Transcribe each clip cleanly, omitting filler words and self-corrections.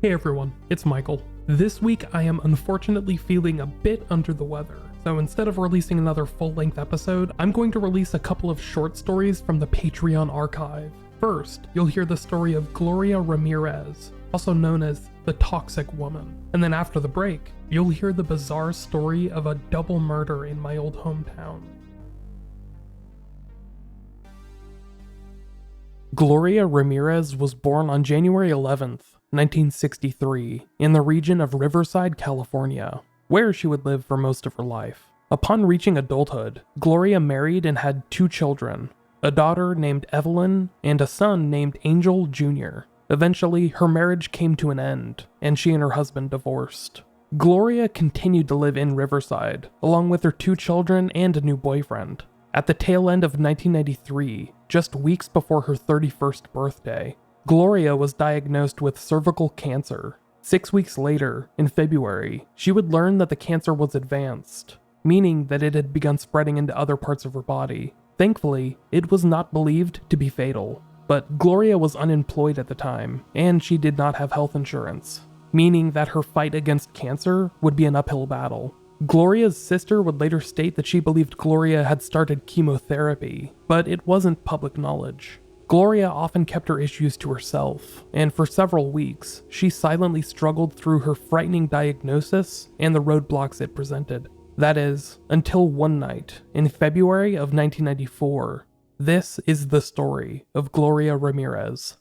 Hey everyone, it's Micheal. This week I am unfortunately feeling a bit under the weather, so instead of releasing another full-length episode, I'm going to release a couple of short stories from the Patreon archive. First, you'll hear the story of Gloria Ramirez, also known as the Toxic Woman. And then after the break, you'll hear the bizarre story of a double murder in my old hometown. Gloria Ramirez was born on January 11th, 1963, in the region of Riverside, California, where she would live for most of her life. Upon reaching adulthood, Gloria married and had 2 children, a daughter named Evelyn and a son named Angel Jr. Eventually, her marriage came to an end, and she and her husband divorced. Gloria continued to live in Riverside, along with her 2 children and a new boyfriend. At the tail end of 1993, just weeks before her 31st birthday, Gloria was diagnosed with cervical cancer. 6 weeks later, in February, she would learn that the cancer was advanced, meaning that it had begun spreading into other parts of her body. Thankfully, it was not believed to be fatal, but Gloria was unemployed at the time, and she did not have health insurance, meaning that her fight against cancer would be an uphill battle. Gloria's sister would later state that she believed Gloria had started chemotherapy, but it wasn't public knowledge. Gloria often kept her issues to herself, and for several weeks, she silently struggled through her frightening diagnosis and the roadblocks it presented. That is, until one night, in February of 1994. This is the story of Gloria Ramirez.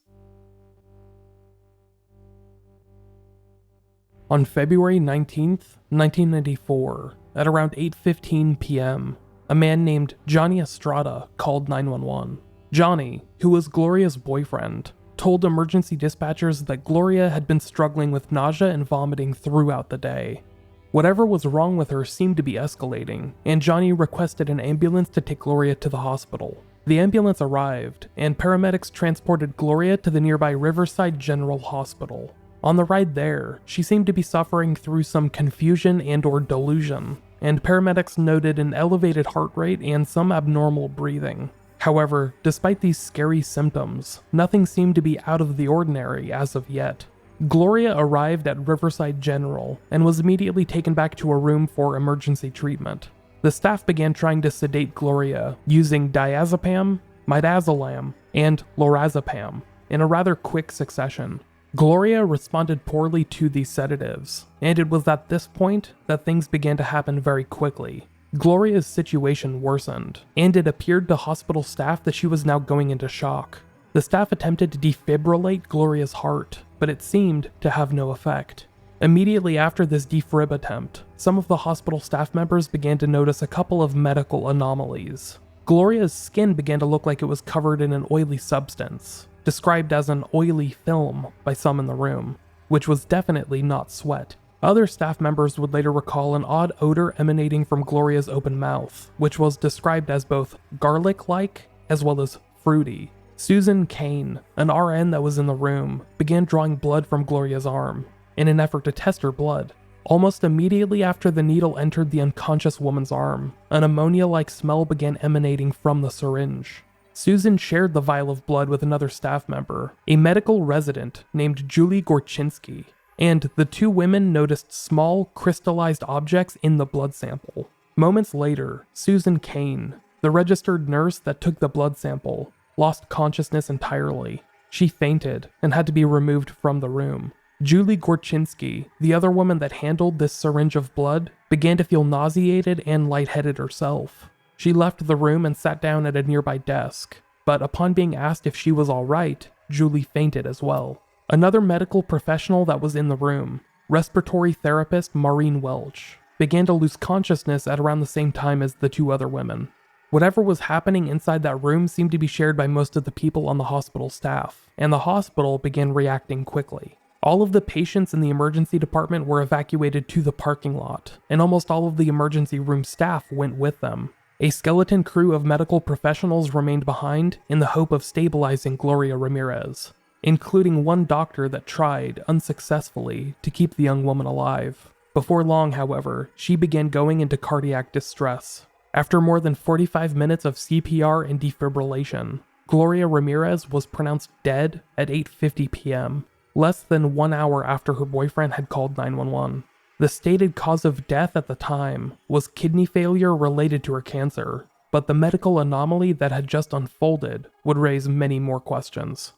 On February 19th, 1994, at around 8:15 p.m., a man named Johnny Estrada called 911. Johnny, who was Gloria's boyfriend, told emergency dispatchers that Gloria had been struggling with nausea and vomiting throughout the day. Whatever was wrong with her seemed to be escalating, and Johnny requested an ambulance to take Gloria to the hospital. The ambulance arrived, and paramedics transported Gloria to the nearby Riverside General Hospital. On the ride there, she seemed to be suffering through some confusion and/or delusion, and paramedics noted an elevated heart rate and some abnormal breathing. However, despite these scary symptoms, nothing seemed to be out of the ordinary as of yet. Gloria arrived at Riverside General and was immediately taken back to a room for emergency treatment. The staff began trying to sedate Gloria using diazepam, midazolam, and lorazepam in a rather quick succession. Gloria responded poorly to these sedatives, and it was at this point that things began to happen very quickly. Gloria's situation worsened, and it appeared to hospital staff that she was now going into shock. The staff attempted to defibrillate Gloria's heart, but it seemed to have no effect. Immediately after this defib attempt, some of the hospital staff members began to notice a couple of medical anomalies. Gloria's skin began to look like it was covered in an oily substance, described as an oily film by some in the room, which was definitely not sweat. Other staff members would later recall an odd odor emanating from Gloria's open mouth, which was described as both garlic-like as well as fruity. Susan Kane, an RN that was in the room, began drawing blood from Gloria's arm in an effort to test her blood. Almost immediately after the needle entered the unconscious woman's arm, an ammonia-like smell began emanating from the syringe. Susan shared the vial of blood with another staff member, a medical resident named Julie Gorchinsky, and the 2 women noticed small, crystallized objects in the blood sample. Moments later, Susan Kane, the registered nurse that took the blood sample, lost consciousness entirely. She fainted and had to be removed from the room. Julie Gorchinsky, the other woman that handled this syringe of blood, began to feel nauseated and lightheaded herself. She left the room and sat down at a nearby desk, but upon being asked if she was alright, Julie fainted as well. Another medical professional that was in the room, respiratory therapist Maureen Welch, began to lose consciousness at around the same time as the 2 other women. Whatever was happening inside that room seemed to be shared by most of the people on the hospital staff, and the hospital began reacting quickly. All of the patients in the emergency department were evacuated to the parking lot, and almost all of the emergency room staff went with them. A skeleton crew of medical professionals remained behind in the hope of stabilizing Gloria Ramirez, including one doctor that tried, unsuccessfully, to keep the young woman alive. Before long, however, she began going into cardiac distress. After more than 45 minutes of CPR and defibrillation, Gloria Ramirez was pronounced dead at 8:50 p.m. less than 1 hour after her boyfriend had called 911. The stated cause of death at the time was kidney failure related to her cancer, but the medical anomaly that had just unfolded would raise many more questions.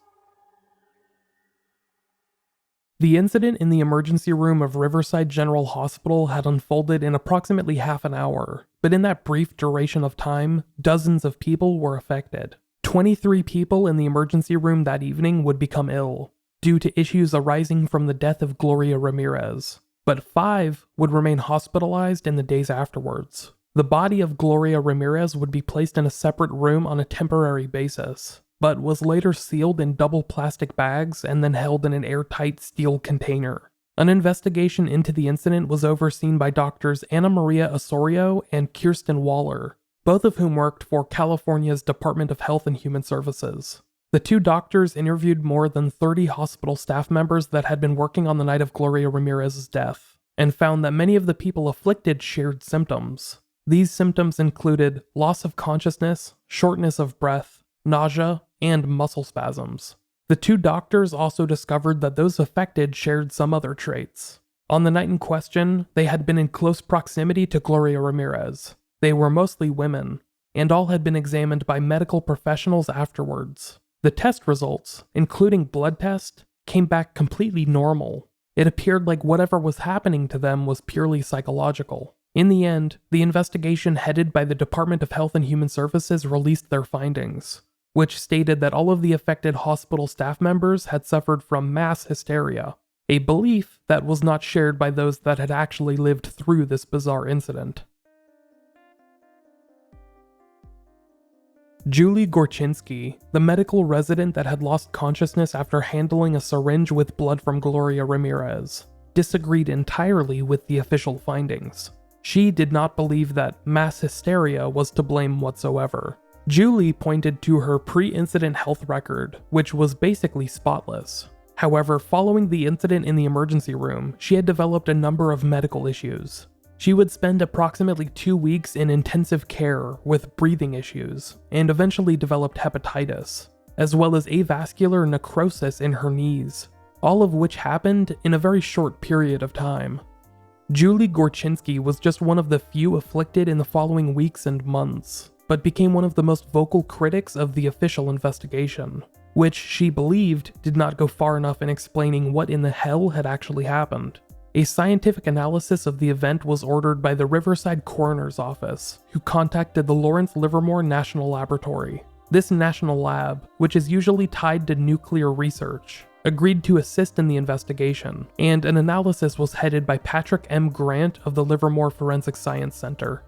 The incident in the emergency room of Riverside General Hospital had unfolded in approximately half an hour, but in that brief duration of time, dozens of people were affected. 23 people in the emergency room that evening would become ill, due to issues arising from the death of Gloria Ramirez, but 5 would remain hospitalized in the days afterwards. The body of Gloria Ramirez would be placed in a separate room on a temporary basis, but was later sealed in double plastic bags and then held in an airtight steel container. An investigation into the incident was overseen by doctors Ana Maria Osorio and Kirsten Waller, both of whom worked for California's Department of Health and Human Services. The 2 doctors interviewed more than 30 hospital staff members that had been working on the night of Gloria Ramirez's death, and found that many of the people afflicted shared symptoms. These symptoms included loss of consciousness, shortness of breath, nausea, and muscle spasms. The 2 doctors also discovered that those affected shared some other traits. On the night in question, they had been in close proximity to Gloria Ramirez. They were mostly women, and all had been examined by medical professionals afterwards. The test results, including blood test, came back completely normal. It appeared like whatever was happening to them was purely psychological. In the end, the investigation headed by the Department of Health and Human Services released their findings, which stated that all of the affected hospital staff members had suffered from mass hysteria, a belief that was not shared by those that had actually lived through this bizarre incident. Julie Gorczynski, the medical resident that had lost consciousness after handling a syringe with blood from Gloria Ramirez, disagreed entirely with the official findings. She did not believe that mass hysteria was to blame whatsoever. Julie pointed to her pre-incident health record, which was basically spotless. However, following the incident in the emergency room, she had developed a number of medical issues. She would spend approximately 2 weeks in intensive care with breathing issues, and eventually developed hepatitis, as well as avascular necrosis in her knees, all of which happened in a very short period of time. Julie Gorczynski was just one of the few afflicted in the following weeks and months, but became one of the most vocal critics of the official investigation, which she believed did not go far enough in explaining what in the hell had actually happened. A scientific analysis of the event was ordered by the Riverside Coroner's Office, who contacted the Lawrence Livermore National Laboratory. This national lab, which is usually tied to nuclear research, agreed to assist in the investigation, and an analysis was headed by Patrick M. Grant of the Livermore Forensic Science Center.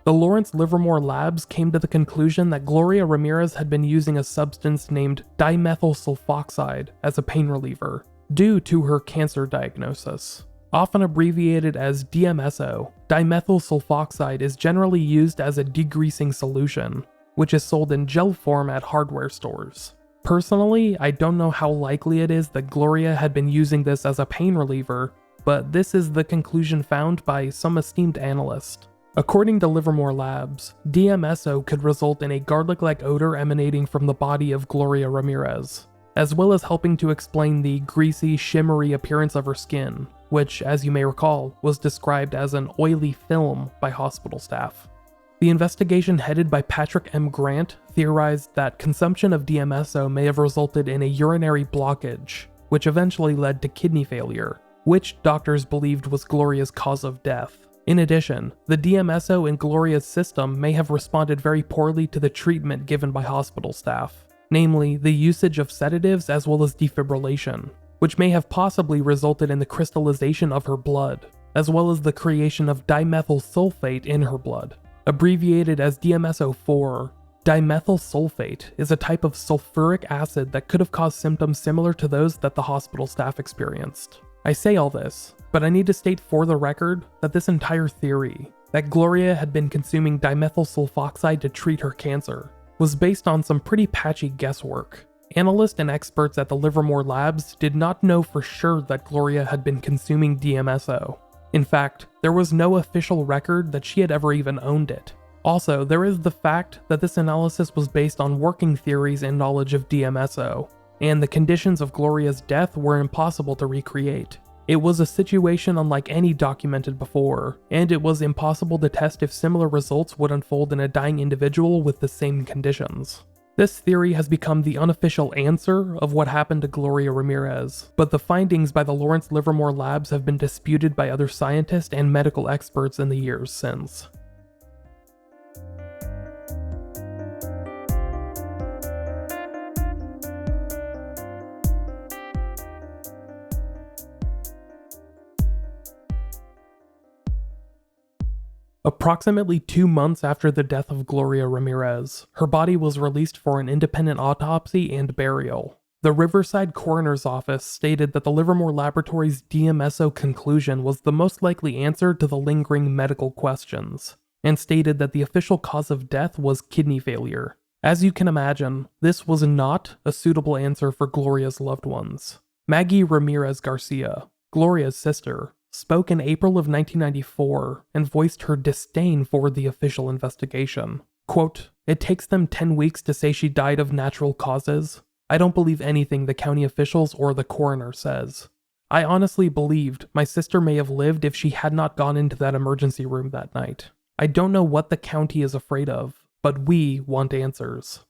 The Lawrence Livermore labs came to the conclusion that Gloria Ramirez had been using a substance named dimethyl sulfoxide as a pain reliever, due to her cancer diagnosis. Often abbreviated as DMSO, dimethyl sulfoxide is generally used as a degreasing solution, which is sold in gel form at hardware stores. Personally, I don't know how likely it is that Gloria had been using this as a pain reliever, but this is the conclusion found by some esteemed analyst. According to Livermore Labs, DMSO could result in a garlic-like odor emanating from the body of Gloria Ramirez, as well as helping to explain the greasy, shimmery appearance of her skin, which, as you may recall, was described as an oily film by hospital staff. The investigation headed by Patrick M. Grant theorized that consumption of DMSO may have resulted in a urinary blockage, which eventually led to kidney failure, which doctors believed was Gloria's cause of death. In addition, the DMSO in Gloria's system may have responded very poorly to the treatment given by hospital staff, namely the usage of sedatives as well as defibrillation, which may have possibly resulted in the crystallization of her blood, as well as the creation of dimethyl sulfate in her blood. Abbreviated as DMSO4, dimethyl sulfate is a type of sulfuric acid that could have caused symptoms similar to those that the hospital staff experienced. I say all this, but I need to state for the record that this entire theory, that Gloria had been consuming dimethyl sulfoxide to treat her cancer, was based on some pretty patchy guesswork. Analysts and experts at the Livermore Labs did not know for sure that Gloria had been consuming DMSO. In fact, there was no official record that she had ever even owned it. Also, there is the fact that this analysis was based on working theories and knowledge of DMSO, and the conditions of Gloria's death were impossible to recreate. It was a situation unlike any documented before, and it was impossible to test if similar results would unfold in a dying individual with the same conditions. This theory has become the unofficial answer of what happened to Gloria Ramirez, but the findings by the Lawrence Livermore labs have been disputed by other scientists and medical experts in the years since. Approximately 2 months after the death of Gloria Ramirez, her body was released for an independent autopsy and burial. The Riverside coroner's office stated that the Livermore Laboratories DMSO conclusion was the most likely answer to the lingering medical questions, and stated that the official cause of death was kidney failure. As you can imagine, this was not a suitable answer for Gloria's loved ones. Maggie Ramirez Garcia, Gloria's sister, spoke in April of 1994 and voiced her disdain for the official investigation. Quote, "It takes them 10 weeks to say she died of natural causes. I don't believe anything the county officials or the coroner says. I honestly believed my sister may have lived if she had not gone into that emergency room that night. I don't know what the county is afraid of, but we want answers."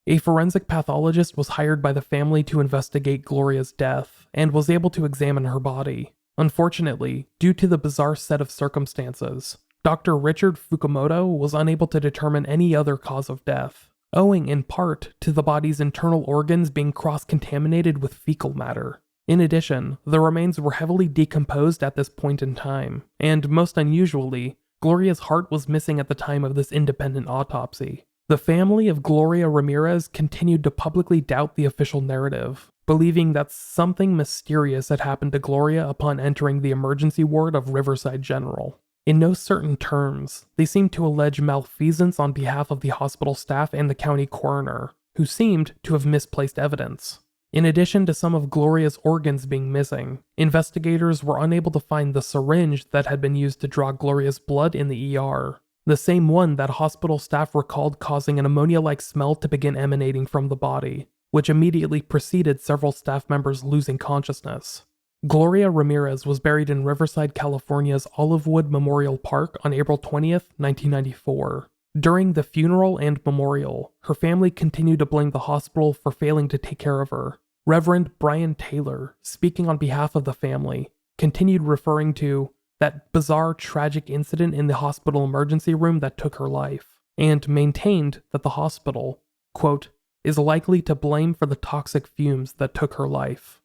A forensic pathologist was hired by the family to investigate Gloria's death and was able to examine her body. Unfortunately, due to the bizarre set of circumstances, Dr. Richard Fukumoto was unable to determine any other cause of death, owing in part to the body's internal organs being cross-contaminated with fecal matter. In addition, the remains were heavily decomposed at this point in time, and most unusually, Gloria's heart was missing at the time of this independent autopsy. The family of Gloria Ramirez continued to publicly doubt the official narrative, believing that something mysterious had happened to Gloria upon entering the emergency ward of Riverside General. In no certain terms, they seemed to allege malfeasance on behalf of the hospital staff and the county coroner, who seemed to have misplaced evidence. In addition to some of Gloria's organs being missing, investigators were unable to find the syringe that had been used to draw Gloria's blood in the ER, the same one that hospital staff recalled causing an ammonia-like smell to begin emanating from the body, which immediately preceded several staff members losing consciousness. Gloria Ramirez was buried in Riverside, California's Olivewood Memorial Park on April 20th, 1994. During the funeral and memorial, her family continued to blame the hospital for failing to take care of her. Reverend Bryan Taylor, speaking on behalf of the family, continued referring to that bizarre, tragic incident in the hospital emergency room that took her life, and maintained that the hospital, quote, is likely to blame for the toxic fumes that took her life.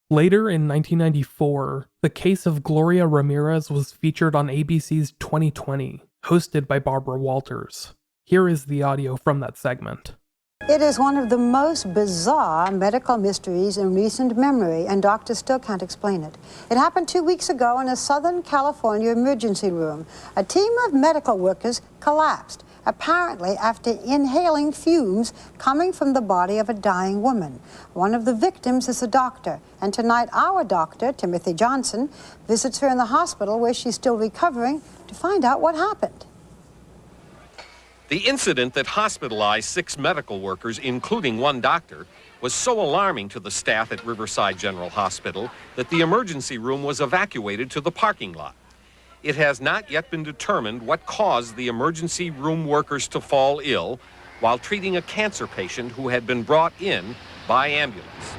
Later in 1994, the case of Gloria Ramirez was featured on ABC's 2020, hosted by Barbara Walters. Here is the audio from that segment. It is one of the most bizarre medical mysteries in recent memory, and doctors still can't explain it. It happened 2 weeks ago in a Southern California emergency room. A team of medical workers collapsed, apparently after inhaling fumes coming from the body of a dying woman. One of the victims is a doctor, and tonight our doctor, Timothy Janson, visits her in the hospital where she's still recovering to find out what happened. The incident that hospitalized 6 medical workers, including 1 doctor, was so alarming to the staff at Riverside General Hospital that the emergency room was evacuated to the parking lot. It has not yet been determined what caused the emergency room workers to fall ill while treating a cancer patient who had been brought in by ambulance.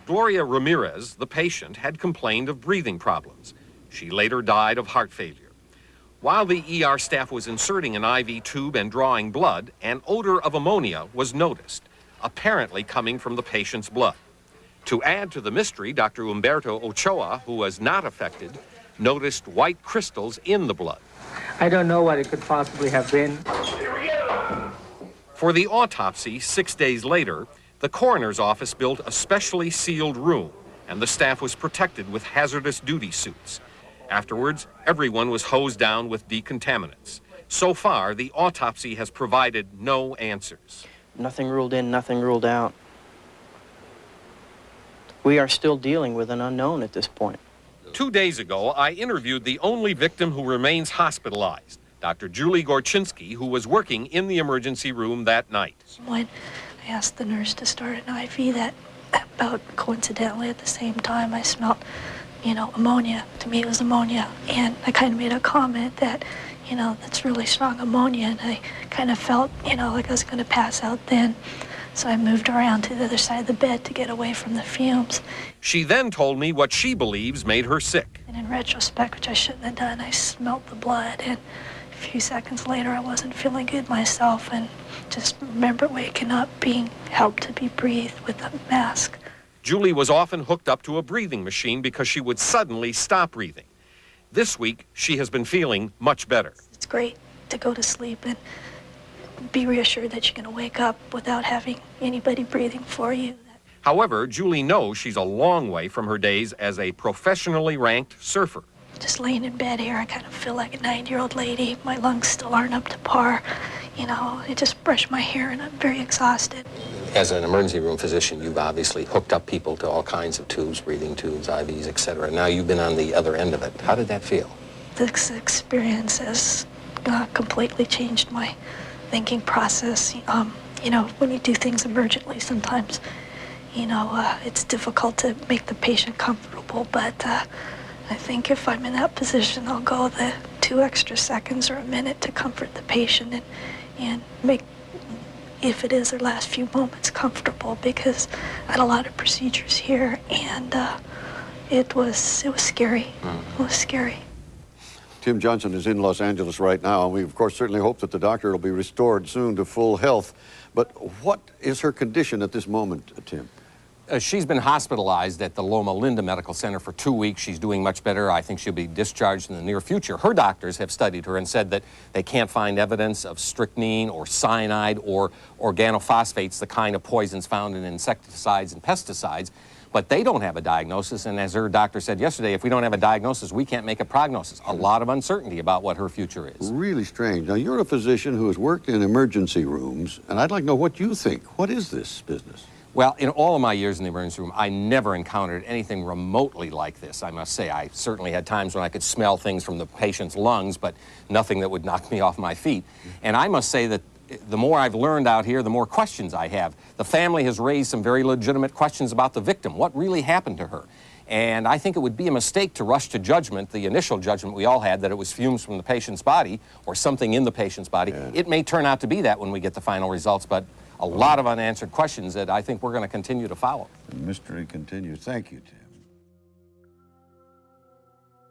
Gloria Ramirez, the patient, had complained of breathing problems. She later died of heart failure. While the ER staff was inserting an IV tube and drawing blood, an odor of ammonia was noticed, apparently coming from the patient's blood. To add to the mystery, Dr. Humberto Ochoa, who was not affected, noticed white crystals in the blood. I don't know what it could possibly have been. For the autopsy 6 days later, the coroner's office built a specially sealed room, and the staff was protected with hazardous duty suits. Afterwards, everyone was hosed down with decontaminants. So far, the autopsy has provided no answers. Nothing ruled in, nothing ruled out. We are still dealing with an unknown at this point. 2 days ago, I interviewed the only victim who remains hospitalized, Dr. Julie Gorczynski, who was working in the emergency room that night. When I I asked the nurse to start an IV. That about coincidentally at the same time I smelled, ammonia. To me it was ammonia. And I kind of made a comment that, that's really strong ammonia. And I kind of felt, like I was going to pass out then. So I moved around to the other side of the bed to get away from the fumes. She then told me what she believes made her sick. And in retrospect, which I shouldn't have done, I smelled the blood. And a few seconds later, I wasn't feeling good myself. And just remember waking up, being helped to be breathed with a mask. Julie was often hooked up to a breathing machine because she would suddenly stop breathing. This week, she has been feeling much better. It's great to go to sleep and be reassured that you're going to wake up without having anybody breathing for you. However, Julie knows she's a long way from her days as a professionally ranked surfer. Just laying in bed here, I kind of feel like a 90-year-old lady. My lungs still aren't up to par. I just brush my hair and I'm very exhausted. As an emergency room physician, you've obviously hooked up people to all kinds of tubes, breathing tubes, IVs, etc. Now you've been on the other end of it. How did that feel? This experience has completely changed my thinking process. When you do things emergently, sometimes, it's difficult to make the patient comfortable, but I think if I'm in that position, I'll go the 2 extra seconds or a minute to comfort the patient and make, if it is their last few moments, comfortable, because I had a lot of procedures here, and it was scary. It was scary. Tim Janson is in Los Angeles right now, and we, of course, certainly hope that the doctor will be restored soon to full health. But what is her condition at this moment, Tim? She's been hospitalized at the Loma Linda Medical Center for 2 weeks. She's doing much better. I think she'll be discharged in the near future. Her doctors have studied her and said that they can't find evidence of strychnine or cyanide or organophosphates, the kind of poisons found in insecticides and pesticides. But they don't have a diagnosis, and as her doctor said yesterday, if we don't have a diagnosis, we can't make a prognosis. A lot of uncertainty about what her future is. Really strange. Now, you're a physician who has worked in emergency rooms, and I'd like to know what you think. What is this business? Well, in all of my years in the emergency room, I never encountered anything remotely like this, I must say. I certainly had times when I could smell things from the patient's lungs, but nothing that would knock me off my feet. And I must say that the more I've learned out here, the more questions I have. The family has raised some very legitimate questions about the victim. What really happened to her? And I think it would be a mistake to rush to judgment, the initial judgment we all had, that it was fumes from the patient's body or something in the patient's body. Yeah. It may turn out to be that when we get the final results, but a lot of unanswered questions that I think we're going to continue to follow. The mystery continues. Thank you, Tim.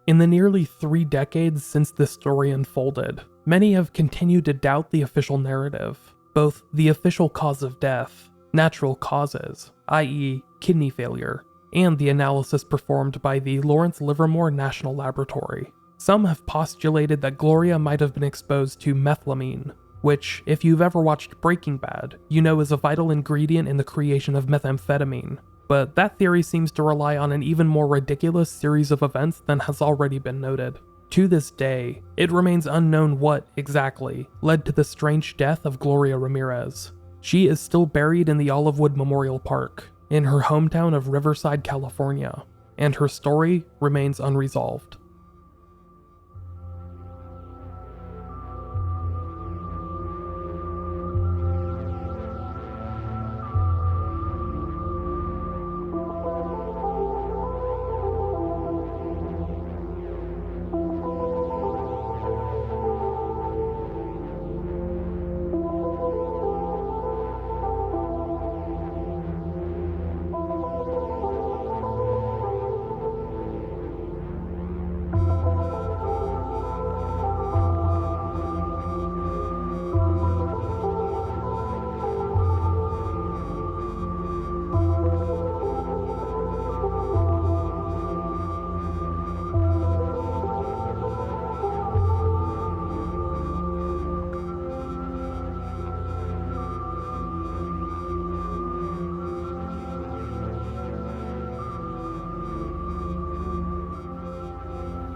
In the nearly 3 decades since this story unfolded, many have continued to doubt the official narrative, both the official cause of death, natural causes, i.e. kidney failure, and the analysis performed by the Lawrence Livermore National Laboratory. Some have postulated that Gloria might have been exposed to methylamine, which, if you've ever watched Breaking Bad, you know is a vital ingredient in the creation of methamphetamine. But that theory seems to rely on an even more ridiculous series of events than has already been noted. To this day, it remains unknown what, exactly, led to the strange death of Gloria Ramirez. She is still buried in the Olivewood Memorial Park, in her hometown of Riverside, California, and her story remains unresolved.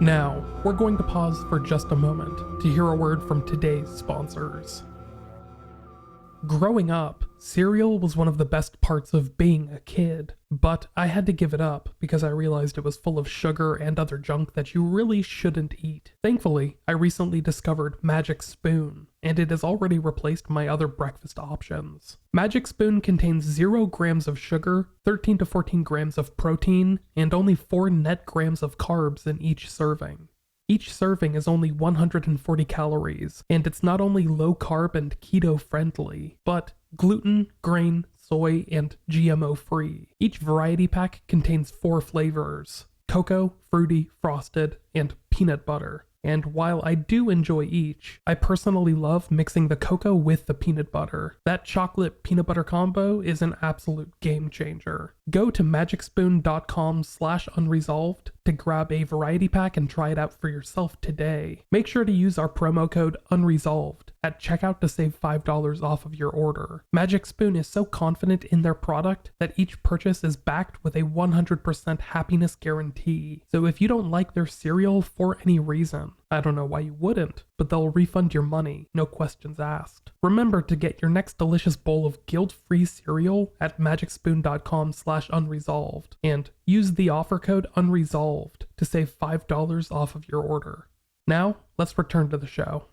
Now, we're going to pause for just a moment to hear a word from today's sponsors. Growing up, cereal was one of the best parts of being a kid, but I had to give it up because I realized it was full of sugar and other junk that you really shouldn't eat. Thankfully, I recently discovered Magic Spoon, and it has already replaced my other breakfast options. Magic Spoon contains 0 grams of sugar, 13 to 14 grams of protein, and only 4 net grams of carbs in each serving. Each serving is only 140 calories, and it's not only low carb and keto friendly, but gluten, grain, soy, and GMO free. Each variety pack contains 4 flavors: cocoa, fruity, frosted, and peanut butter. And while I do enjoy each, I personally love mixing the cocoa with the peanut butter. That chocolate peanut butter combo is an absolute game changer. Go to magicspoon.com/unresolved to grab a variety pack and try it out for yourself today. Make sure to use our promo code UNRESOLVED at checkout to save $5 off of your order. Magic Spoon is so confident in their product that each purchase is backed with a 100% happiness guarantee. So if you don't like their cereal for any reason, I don't know why you wouldn't, but they'll refund your money, no questions asked. Remember to get your next delicious bowl of guilt-free cereal at magicspoon.com/unresolved and use the offer code UNRESOLVED to save $5 off of your order. Now, let's return to the show.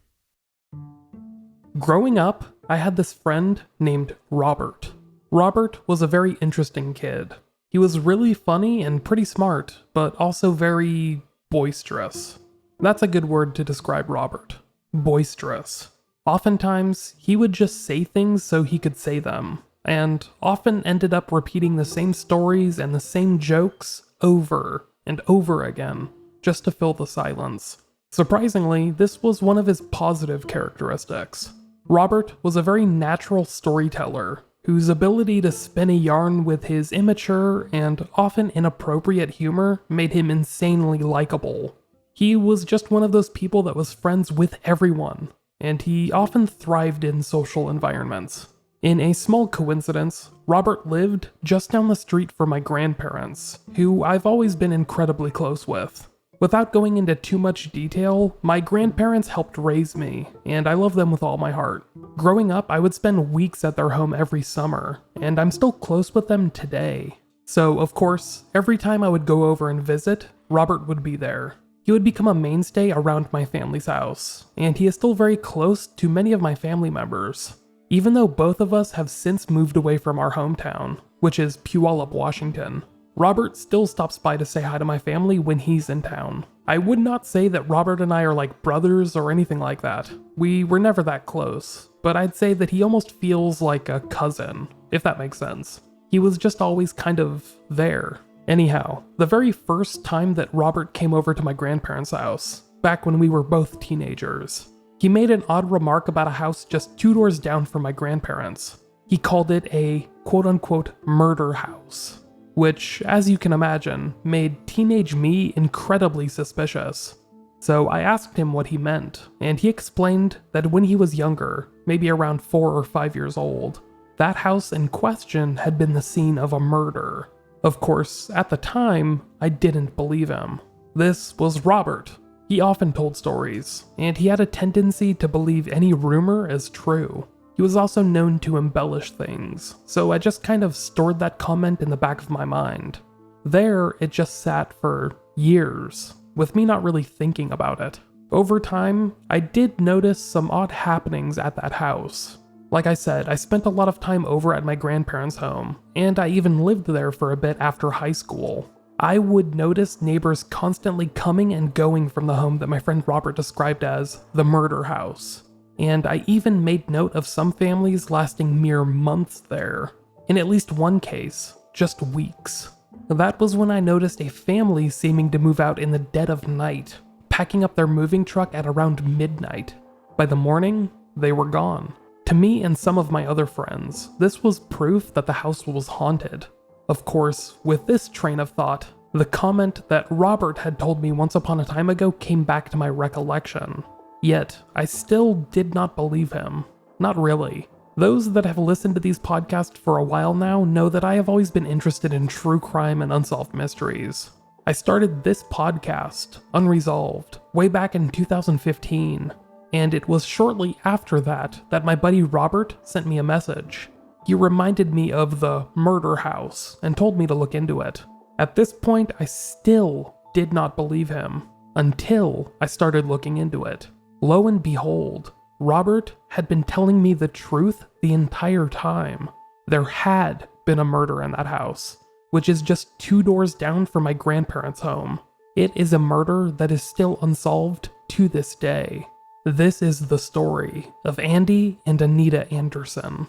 Growing up, I had this friend named Robert. Robert was a very interesting kid. He was really funny and pretty smart, but also very boisterous. That's a good word to describe Robert. Boisterous. Oftentimes, he would just say things so he could say them, and often ended up repeating the same stories and the same jokes over and over again, just to fill the silence. Surprisingly, this was one of his positive characteristics. Robert was a very natural storyteller, whose ability to spin a yarn with his immature and often inappropriate humor made him insanely likable. He was just one of those people that was friends with everyone, and he often thrived in social environments. In a small coincidence, Robert lived just down the street from my grandparents, who I've always been incredibly close with. Without going into too much detail, my grandparents helped raise me, and I love them with all my heart. Growing up, I would spend weeks at their home every summer, and I'm still close with them today. So, of course, every time I would go over and visit, Robert would be there. He would become a mainstay around my family's house, and he is still very close to many of my family members. Even though both of us have since moved away from our hometown, which is Puyallup, Washington, Robert still stops by to say hi to my family when he's in town. I would not say that Robert and I are like brothers or anything like that. We were never that close, but I'd say that he almost feels like a cousin, if that makes sense. He was just always kind of there. Anyhow, the very first time that Robert came over to my grandparents' house, back when we were both teenagers, he made an odd remark about a house just 2 doors down from my grandparents. He called it a quote-unquote murder house, which, as you can imagine, made teenage me incredibly suspicious. So I asked him what he meant, and he explained that when he was younger, maybe around 4 or 5 years old, that house in question had been the scene of a murder. Of course, at the time, I didn't believe him. This was Robert. He often told stories, and he had a tendency to believe any rumor as true. He was also known to embellish things, so I just kind of stored that comment in the back of my mind. There, it just sat for years, with me not really thinking about it. Over time, I did notice some odd happenings at that house. Like I said, I spent a lot of time over at my grandparents' home, and I even lived there for a bit after high school. I would notice neighbors constantly coming and going from the home that my friend Robert described as the murder house. And I even made note of some families lasting mere months there. In at least one case, just weeks. That was when I noticed a family seeming to move out in the dead of night, packing up their moving truck at around midnight. By the morning, they were gone. To me and some of my other friends, this was proof that the house was haunted. Of course, with this train of thought, the comment that Robert had told me once upon a time ago came back to my recollection. Yet, I still did not believe him. Not really. Those that have listened to these podcasts for a while now know that I have always been interested in true crime and unsolved mysteries. I started this podcast, Unresolved, way back in 2015. And it was shortly after that my buddy Robert sent me a message. He reminded me of the murder house and told me to look into it. At this point, I still did not believe him, until I started looking into it. Lo and behold, Robert had been telling me the truth the entire time. There had been a murder in that house, which is just 2 doors down from my grandparents' home. It is a murder that is still unsolved to this day. This is the story of Andy and Anita Anderson.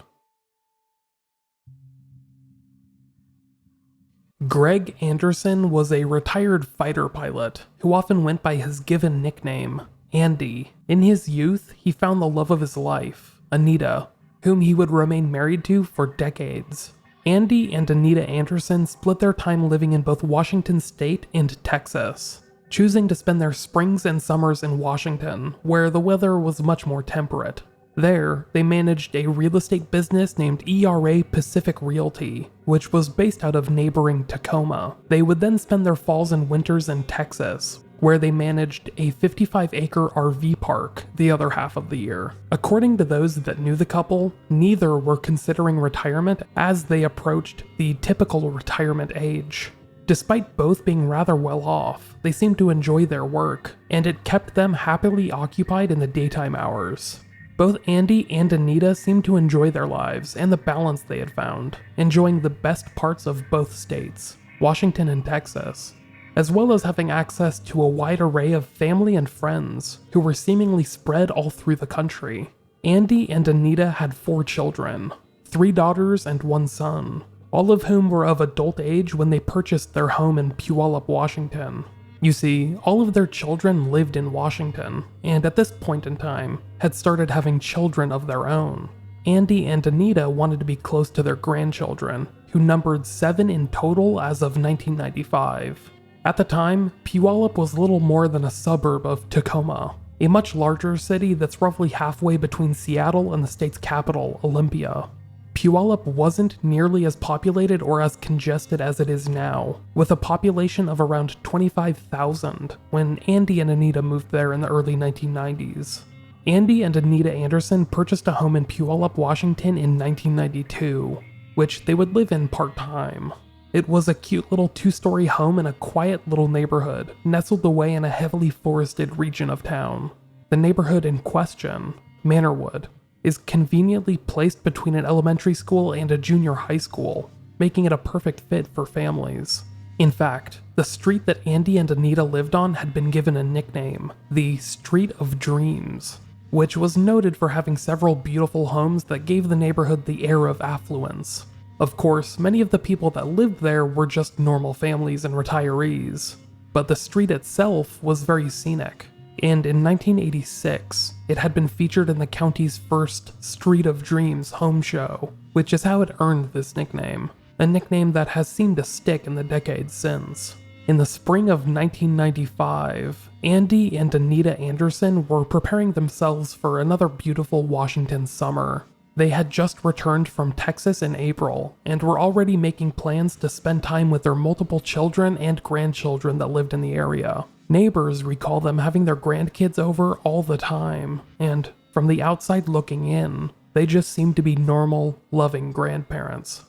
Graig Anderson was a retired fighter pilot who often went by his given nickname, Andy. In his youth, he found the love of his life, Anita, whom he would remain married to for decades. Andy and Anita Anderson split their time living in both Washington State and Texas, choosing to spend their springs and summers in Washington, where the weather was much more temperate. There, they managed a real estate business named ERA Pacific Realty, which was based out of neighboring Tacoma. They would then spend their falls and winters in Texas, where they managed a 55-acre RV park the other half of the year. According to those that knew the couple, neither were considering retirement as they approached the typical retirement age. Despite both being rather well off, they seemed to enjoy their work, and it kept them happily occupied in the daytime hours. Both Andy and Anita seemed to enjoy their lives and the balance they had found, enjoying the best parts of both states, Washington and Texas, as well as having access to a wide array of family and friends who were seemingly spread all through the country. Andy and Anita had 4 children, 3 daughters and 1 son, all of whom were of adult age when they purchased their home in Puyallup, Washington. You see, all of their children lived in Washington, and at this point in time, had started having children of their own. Andy and Anita wanted to be close to their grandchildren, who numbered 7 in total as of 1995. At the time, Puyallup was little more than a suburb of Tacoma, a much larger city that's roughly halfway between Seattle and the state's capital, Olympia. Puyallup wasn't nearly as populated or as congested as it is now, with a population of around 25,000 when Andy and Anita moved there in the early 1990s. Andy and Anita Anderson purchased a home in Puyallup, Washington in 1992, which they would live in part-time. It was a cute little 2-story home in a quiet little neighborhood, nestled away in a heavily forested region of town. The neighborhood in question, Manorwood, is conveniently placed between an elementary school and a junior high school, making it a perfect fit for families. In fact, the street that Andy and Anita lived on had been given a nickname, the Street of Dreams, which was noted for having several beautiful homes that gave the neighborhood the air of affluence. Of course, many of the people that lived there were just normal families and retirees, but the street itself was very scenic. And in 1986, it had been featured in the county's first Street of Dreams home show, which is how it earned this nickname, a nickname that has seemed to stick in the decades since. In the spring of 1995, Andy and Anita Anderson were preparing themselves for another beautiful Washington summer. They had just returned from Texas in April, and were already making plans to spend time with their multiple children and grandchildren that lived in the area. Neighbors recall them having their grandkids over all the time, and from the outside looking in, they just seemed to be normal, loving grandparents.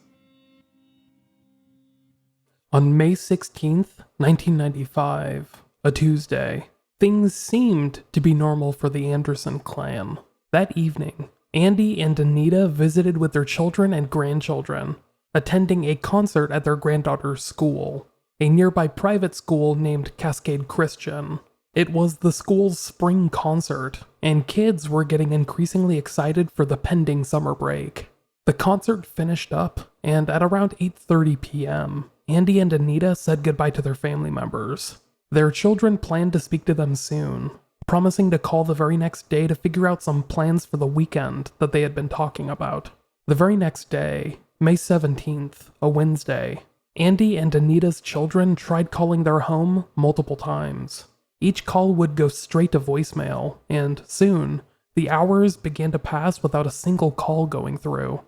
On May 16th, 1995, a Tuesday, things seemed to be normal for the Anderson clan. That evening, Andy and Anita visited with their children and grandchildren, attending a concert at their granddaughter's school, a nearby private school named Cascade Christian. It was the school's spring concert, and kids were getting increasingly excited for the pending summer break. The concert finished up, and at around 8:30 p.m., Andy and Anita said goodbye to their family members. Their children planned to speak to them soon, promising to call the very next day to figure out some plans for the weekend that they had been talking about. The very next day, May 17th, a Wednesday, Andy and Anita's children tried calling their home multiple times. Each call would go straight to voicemail, and soon, the hours began to pass without a single call going through.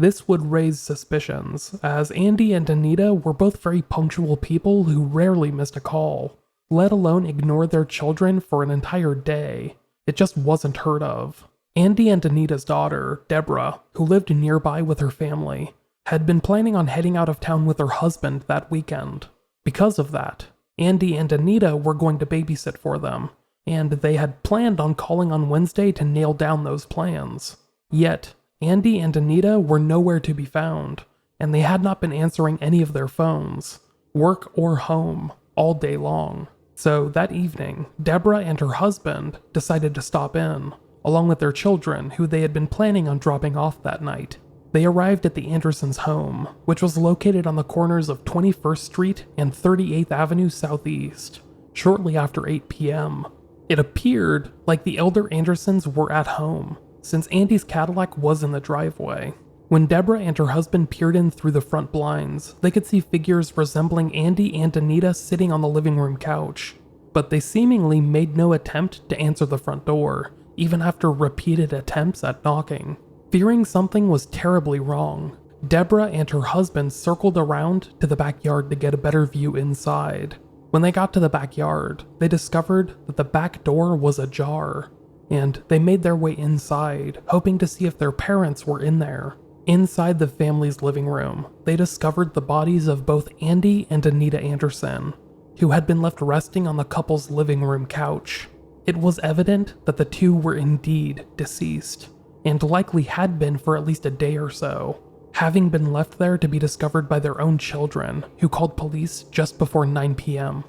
This would raise suspicions, as Andy and Anita were both very punctual people who rarely missed a call, let alone ignore their children for an entire day. It just wasn't heard of. Andy and Anita's daughter, Deborah, who lived nearby with her family, had been planning on heading out of town with her husband that weekend. Because of that, Andy and Anita were going to babysit for them, and they had planned on calling on Wednesday to nail down those plans. Yet, Andy and Anita were nowhere to be found, and they had not been answering any of their phones, work or home, all day long. So that evening, Deborah and her husband decided to stop in, along with their children who they had been planning on dropping off that night. They arrived at the Andersons' home, which was located on the corners of 21st Street and 38th Avenue Southeast, shortly after 8 p.m. It appeared like the elder Andersons were at home, since Andy's Cadillac was in the driveway. When Deborah and her husband peered in through the front blinds, they could see figures resembling Andy and Anita sitting on the living room couch, but they seemingly made no attempt to answer the front door, even after repeated attempts at knocking. Fearing something was terribly wrong, Deborah and her husband circled around to the backyard to get a better view inside. When they got to the backyard, they discovered that the back door was ajar, and they made their way inside, hoping to see if their parents were in there. Inside the family's living room, they discovered the bodies of both Andy and Anita Anderson, who had been left resting on the couple's living room couch. It was evident that the two were indeed deceased, and likely had been for at least a day or so, having been left there to be discovered by their own children, who called police just before 9 p.m.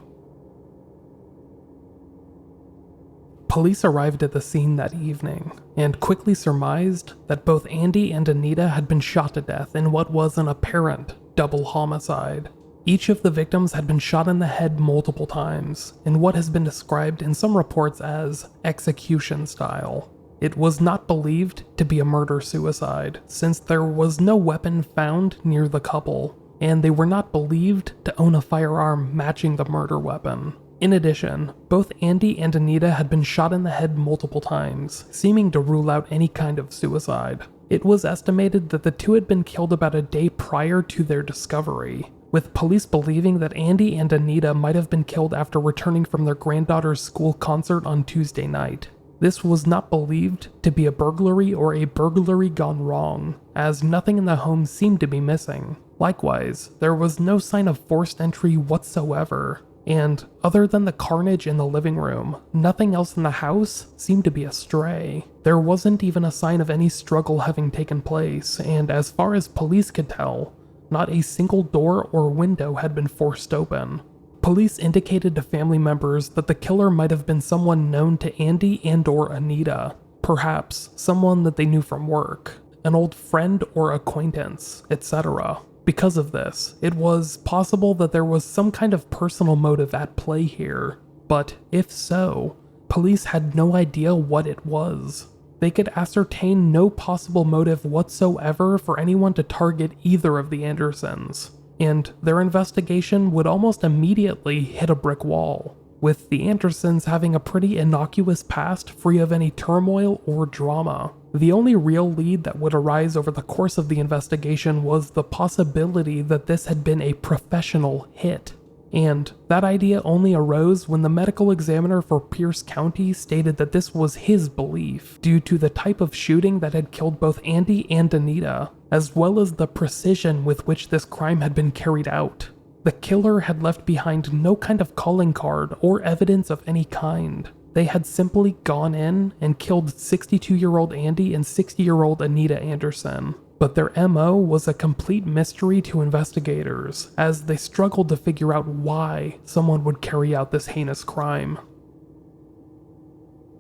Police arrived at the scene that evening, and quickly surmised that both Andy and Anita had been shot to death in what was an apparent double homicide. Each of the victims had been shot in the head multiple times, in what has been described in some reports as execution style. It was not believed to be a murder-suicide, since there was no weapon found near the couple, and they were not believed to own a firearm matching the murder weapon. In addition, both Andy and Anita had been shot in the head multiple times, seeming to rule out any kind of suicide. It was estimated that the two had been killed about a day prior to their discovery, with police believing that Andy and Anita might have been killed after returning from their granddaughter's school concert on Tuesday night. This was not believed to be a burglary or a burglary gone wrong, as nothing in the home seemed to be missing. Likewise, there was no sign of forced entry whatsoever, and other than the carnage in the living room, nothing else in the house seemed to be astray. There wasn't even a sign of any struggle having taken place, and as far as police could tell, not a single door or window had been forced open. Police indicated to family members that the killer might have been someone known to Andy and/or Anita, perhaps someone that they knew from work, an old friend or acquaintance, etc. Because of this, it was possible that there was some kind of personal motive at play here, but if so, police had no idea what it was. They could ascertain no possible motive whatsoever for anyone to target either of the Andersons, and their investigation would almost immediately hit a brick wall, with the Andersons having a pretty innocuous past free of any turmoil or drama. The only real lead that would arise over the course of the investigation was the possibility that this had been a professional hit, and that idea only arose when the medical examiner for Pierce County stated that this was his belief, due to the type of shooting that had killed both Andy and Anita, as well as the precision with which this crime had been carried out. The killer had left behind no kind of calling card or evidence of any kind. They had simply gone in and killed 62-year-old Andy and 60-year-old Anita Anderson. But their MO was a complete mystery to investigators, as they struggled to figure out why someone would carry out this heinous crime.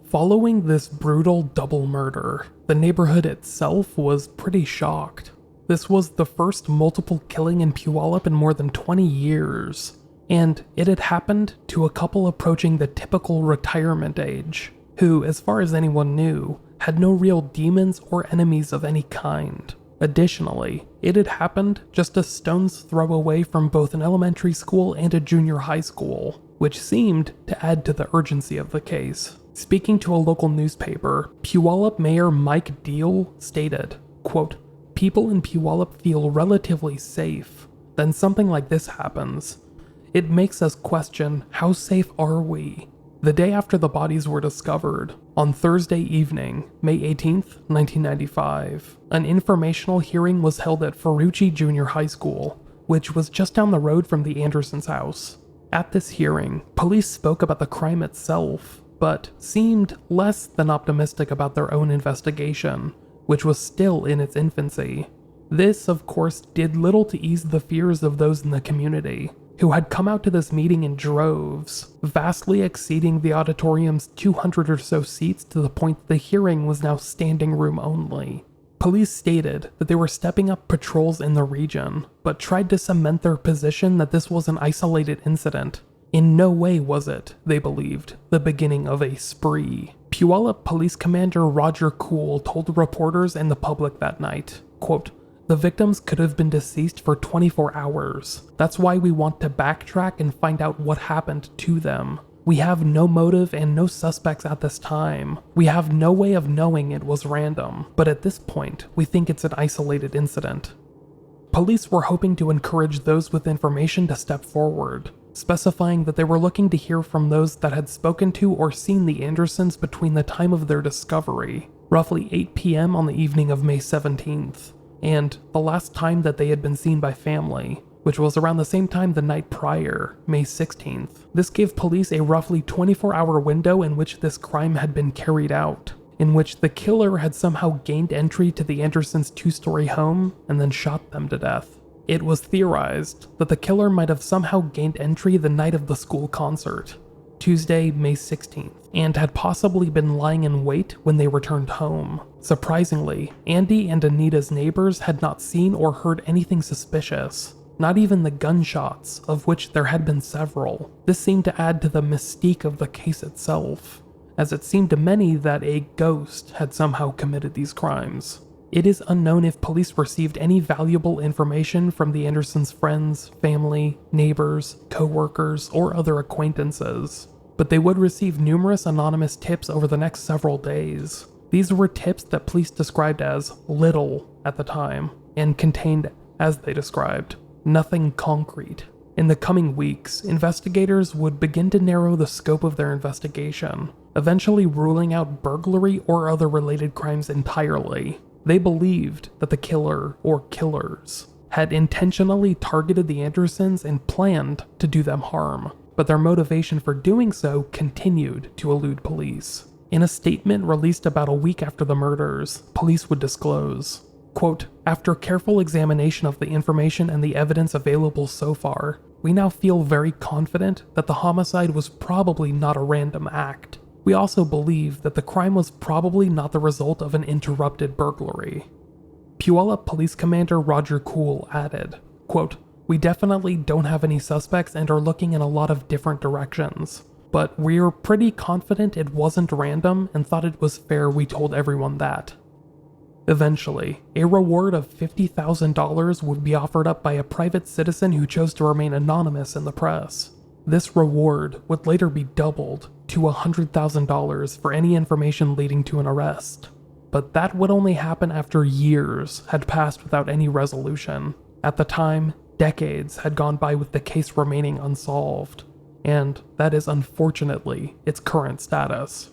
Following this brutal double murder, the neighborhood itself was pretty shocked. This was the first multiple killing in Puyallup in more than 20 years, and it had happened to a couple approaching the typical retirement age, who, as far as anyone knew, had no real demons or enemies of any kind. Additionally, it had happened just a stone's throw away from both an elementary school and a junior high school, which seemed to add to the urgency of the case. Speaking to a local newspaper, Puyallup Mayor Mike Deal stated, quote, "People in Puyallup feel relatively safe. Then something like this happens. It makes us question, how safe are we?" The day after the bodies were discovered, on Thursday evening, May 18th, 1995, an informational hearing was held at Ferrucci Junior High School, which was just down the road from the Andersons' house. At this hearing, police spoke about the crime itself, but seemed less than optimistic about their own investigation, which was still in its infancy. This, of course, did little to ease the fears of those in the community, who had come out to this meeting in droves, vastly exceeding the auditorium's 200 or so seats to the point that the hearing was now standing room only. Police stated that they were stepping up patrols in the region, but tried to cement their position that this was an isolated incident. In no way was it, they believed, the beginning of a spree. Puyallup Police Commander Roger Quil told reporters and the public that night, quote, "The victims could have been deceased for 24 hours. That's why we want to backtrack and find out what happened to them. We have no motive and no suspects at this time. We have no way of knowing it was random, but at this point, we think it's an isolated incident." Police were hoping to encourage those with information to step forward, specifying that they were looking to hear from those that had spoken to or seen the Andersons between the time of their discovery, roughly 8 p.m. on the evening of May 17th, and the last time that they had been seen by family, which was around the same time the night prior, May 16th. This gave police a roughly 24-hour window in which this crime had been carried out, in which the killer had somehow gained entry to the Andersons' 2-story home and then shot them to death. It was theorized that the killer might have somehow gained entry the night of the school concert, Tuesday, May 16th, and had possibly been lying in wait when they returned home. Surprisingly, Andy and Anita's neighbors had not seen or heard anything suspicious, not even the gunshots, of which there had been several. This seemed to add to the mystique of the case itself, as it seemed to many that a ghost had somehow committed these crimes. It is unknown if police received any valuable information from the Andersons' friends, family, neighbors, co-workers, or other acquaintances, but they would receive numerous anonymous tips over the next several days. These were tips that police described as little at the time, and contained, as they described, nothing concrete. In the coming weeks, investigators would begin to narrow the scope of their investigation, eventually ruling out burglary or other related crimes entirely. They believed that the killer, or killers, had intentionally targeted the Andersons and planned to do them harm, but their motivation for doing so continued to elude police. In a statement released about a week after the murders, police would disclose, quote, "After careful examination of the information and the evidence available so far, we now feel very confident that the homicide was probably not a random act. We also believe that the crime was probably not the result of an interrupted burglary." Puyallup Police Commander Roger Quil added, quote, "We definitely don't have any suspects and are looking in a lot of different directions, but we're pretty confident it wasn't random and thought it was fair we told everyone that." Eventually, a reward of $50,000 would be offered up by a private citizen who chose to remain anonymous in the press. This reward would later be doubled to $100,000 for any information leading to an arrest. But that would only happen after years had passed without any resolution. At the time, decades had gone by with the case remaining unsolved, and that is unfortunately its current status.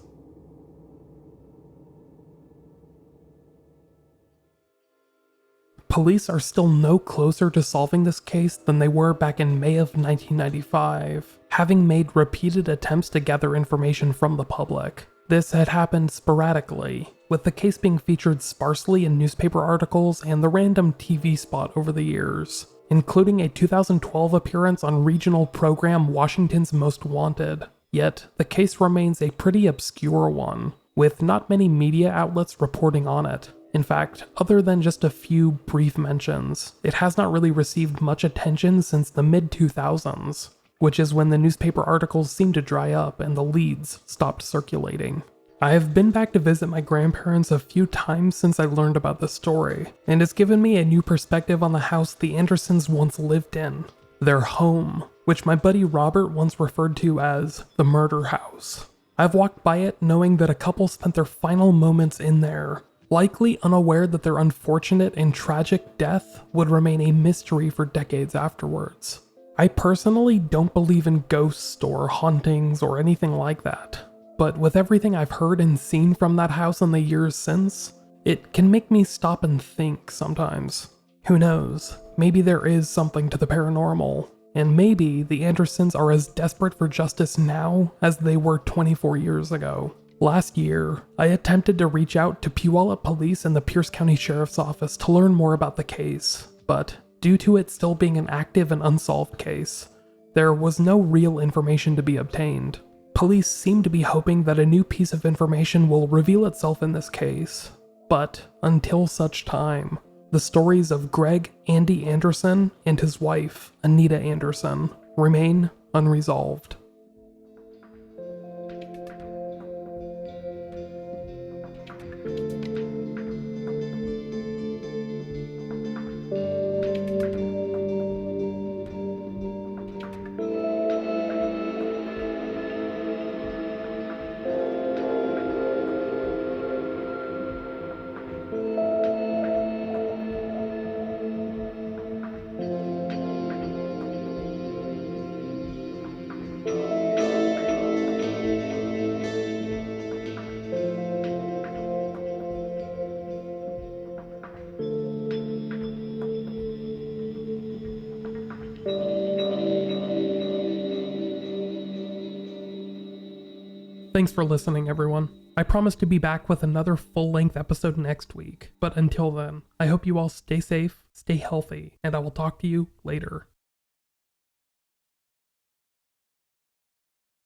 Police are still no closer to solving this case than they were back in May of 1995, having made repeated attempts to gather information from the public. This had happened sporadically, with the case being featured sparsely in newspaper articles and the random TV spot over the years, including a 2012 appearance on regional program Washington's Most Wanted. Yet, the case remains a pretty obscure one, with not many media outlets reporting on it. In fact, other than just a few brief mentions, it has not really received much attention since the mid-2000s, which is when the newspaper articles seemed to dry up and the leads stopped circulating. I have been back to visit my grandparents a few times since I learned about the story, and it's given me a new perspective on the house the Andersons once lived in, their home, which my buddy Robert once referred to as the murder house. I've walked by it knowing that a couple spent their final moments in there, likely unaware that their unfortunate and tragic death would remain a mystery for decades afterwards. I personally don't believe in ghosts or hauntings or anything like that, but with everything I've heard and seen from that house in the years since, it can make me stop and think sometimes. Who knows, maybe there is something to the paranormal, and maybe the Andersons are as desperate for justice now as they were 24 years ago. Last year, I attempted to reach out to Puyallup Police and the Pierce County Sheriff's Office to learn more about the case, but due to it still being an active and unsolved case, there was no real information to be obtained. Police seem to be hoping that a new piece of information will reveal itself in this case, but until such time, the stories of Graig Andy Anderson and his wife, Anita Anderson, remain unresolved. Thanks for listening, everyone. I promise to be back with another full-length episode next week, but until then, I hope you all stay safe, stay healthy, and I will talk to you later.